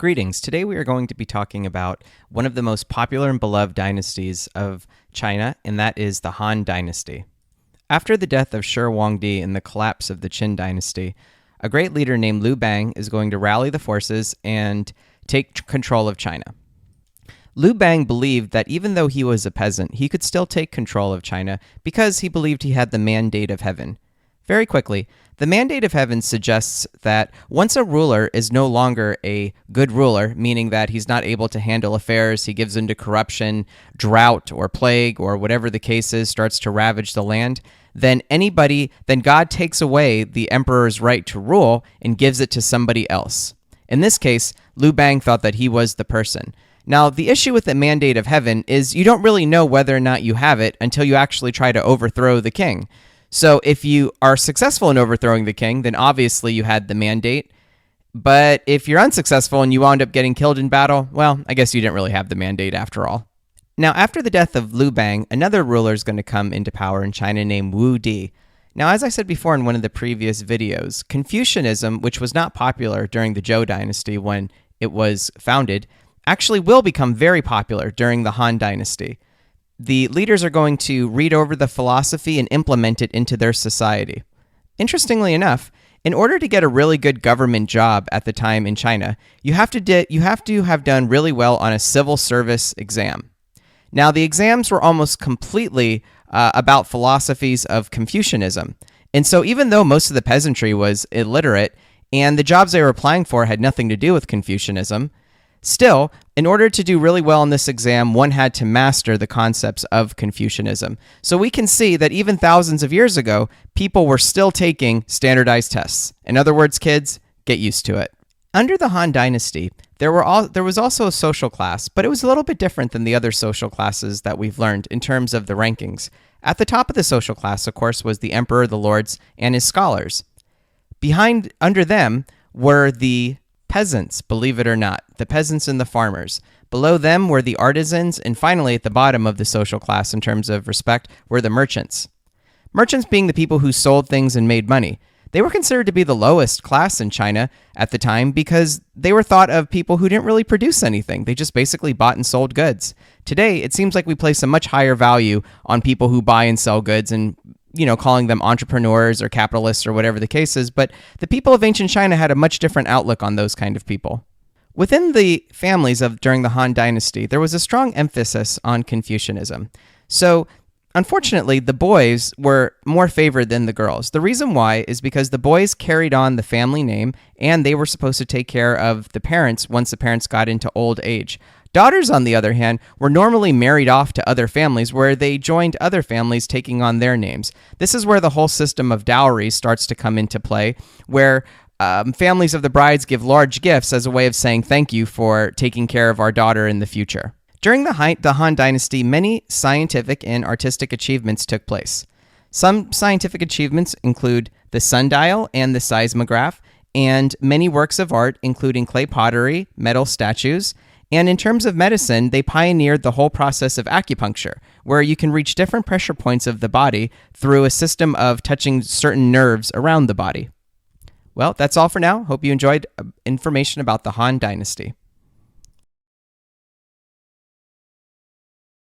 Greetings. Today we are going to be talking about one of the most popular and beloved dynasties of China, and that is the Han Dynasty. After the death of Shi Huangdi and the collapse of the Qin Dynasty, a great leader named Liu Bang is going to rally the forces and take control of China. Liu Bang believed that even though he was a peasant, he could still take control of China because he believed he had the mandate of heaven. Very quickly, the mandate of heaven suggests that once a ruler is no longer a good ruler, meaning that he's not able to handle affairs, he gives into corruption, drought, or plague, or whatever the case is, starts to ravage the land, then God takes away the emperor's right to rule and gives it to somebody else. In this case, Liu Bang thought that he was the person. Now, the issue with the mandate of heaven is you don't really know whether or not you have it until you actually try to overthrow the king. So if you are successful in overthrowing the king, then obviously you had the mandate. But if you're unsuccessful and you wound up getting killed in battle, well, I guess you didn't really have the mandate after all. Now, after the death of Liu Bang, another ruler is going to come into power in China named Wu Di. Now, as I said before in one of the previous videos, Confucianism, which was not popular during the Zhou Dynasty when it was founded, actually will become very popular during the Han Dynasty. The leaders are going to read over the philosophy and implement it into their society. Interestingly enough, in order to get a really good government job at the time in China, you have to have done really well on a civil service exam. Now, the exams were almost completely about philosophies of Confucianism. And so even though most of the peasantry was illiterate and the jobs they were applying for had nothing to do with Confucianism, still, in order to do really well in this exam, one had to master the concepts of Confucianism. So we can see that even thousands of years ago, people were still taking standardized tests. In other words, kids, get used to it. Under the Han Dynasty, there was also a social class, but it was a little bit different than the other social classes that we've learned in terms of the rankings. At the top of the social class, of course, was the emperor, the lords, and his scholars. Under them were the peasants, believe it or not, the peasants and the farmers. Below them were the artisans, and finally at the bottom of the social class in terms of respect were the merchants. Merchants being the people who sold things and made money. They were considered to be the lowest class in China at the time because they were thought of people who didn't really produce anything. They just basically bought and sold goods. Today, it seems like we place a much higher value on people who buy and sell goods and calling them entrepreneurs or capitalists or whatever the case is, but the people of ancient China had a much different outlook on those kind of people. Within the families during the Han Dynasty, there was a strong emphasis on Confucianism. So, unfortunately, the boys were more favored than the girls. The reason why is because the boys carried on the family name, and they were supposed to take care of the parents once the parents got into old age. Daughters, on the other hand, were normally married off to other families where they joined other families taking on their names. This is where the whole system of dowry starts to come into play, where families of the brides give large gifts as a way of saying thank you for taking care of our daughter in the future. During the Han Dynasty, many scientific and artistic achievements took place. Some scientific achievements include the sundial and the seismograph, and many works of art, including clay pottery, metal statues. And in terms of medicine, they pioneered the whole process of acupuncture, where you can reach different pressure points of the body through a system of touching certain nerves around the body. Well, that's all for now. Hope you enjoyed information about the Han Dynasty.